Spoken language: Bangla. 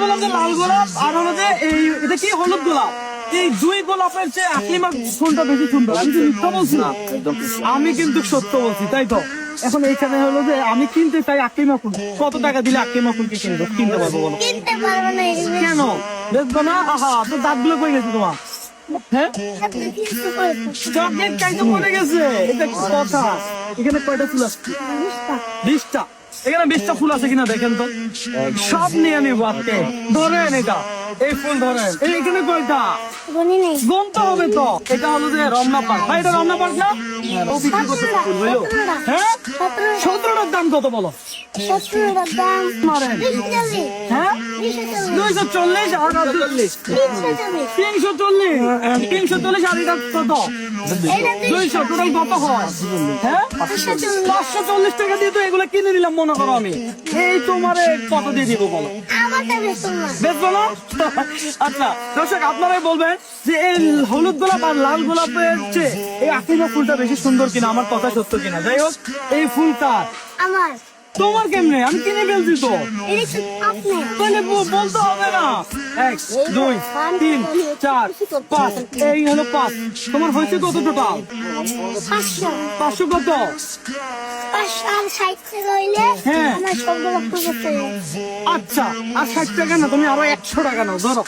বললাম যে লাল গোলাপ আর হলো যে এই এটা কি হলুদ গোলাপ, এই দুই গোলাপের চেয়ে আকলিমা ফুলটা বেশি সুন্দর। আমি কি মিথ্যা বলছি না? আমি কিন্তু সত্য বলছি, তাই তো? এখন এইখানে হলো যে আমি কিনতে চাই আকলিমা ফুল, কত টাকা দিলে আকলিমা ফুলকে কিনতে পারবো বলো? কিনতে পারবো না এগুলো। কেন দেখবো না? আহা, তো দাঁতগুলো কই গেছে তোমার? হ্যাঁ, আপনি কিনতে পারবেন চকলেট খাইতে পড়ে গেছে, এটা কি কথা? এখানে কয়টা ফুল আছে? 20টা। এখানে 20টা ফুল আছে কিনা দেখেন তো, সব নিয়ে নিবো আজকে। ধরেন এটা, এই ফুল ধরেন, এখানে কয়টা? গুনি নেই। গুনতে হবে তো। এটা হলো যে রমনা পার্ক, ভাই এটা রমনা পার্ক না? ও বিক্রি করতে ফুল হইলো। হ্যাঁ, 17টার দাম কত বলো? 17টার দাম মারেন। 240। হ্যাঁ, 240। 240 আর 40, 340, 340 আর এটা কত? 200, টোটাল কত হয়? হ্যাঁ, 540 টাকা দিয়ে তো এগুলো কিনে নিলাম মনে করো আমি। এই তোমারে কত দিয়ে দিব বলো? আমারটা বেচুন না। দেখবো না? আচ্ছা দর্শক, আপনারাই বলবেন যে এই হলুদ গোলাপ আর লাল গোলাপের চেয়ে এই আকলিমা ফুলটা বেশি সুন্দর কিনা, আমার কথা সত্য কিনা। যাই হোক, এই ফুলটা আমার তোমার কেমনে? আমি কিনে ফেলছি তো। এটা কি আপনি? তাহলে বলতে হবে না। 1 2 3 4 5, এই হলো 5। তোমার হয়েছে কত টোটাল? 500। 500 কত? 560 টাকা হইলে হ্যাঁ। আমার সবগুলো করতে হবে। আচ্ছা, আর 60 টাকা না, তুমি আরো 100 টাকা নাও, ধরো।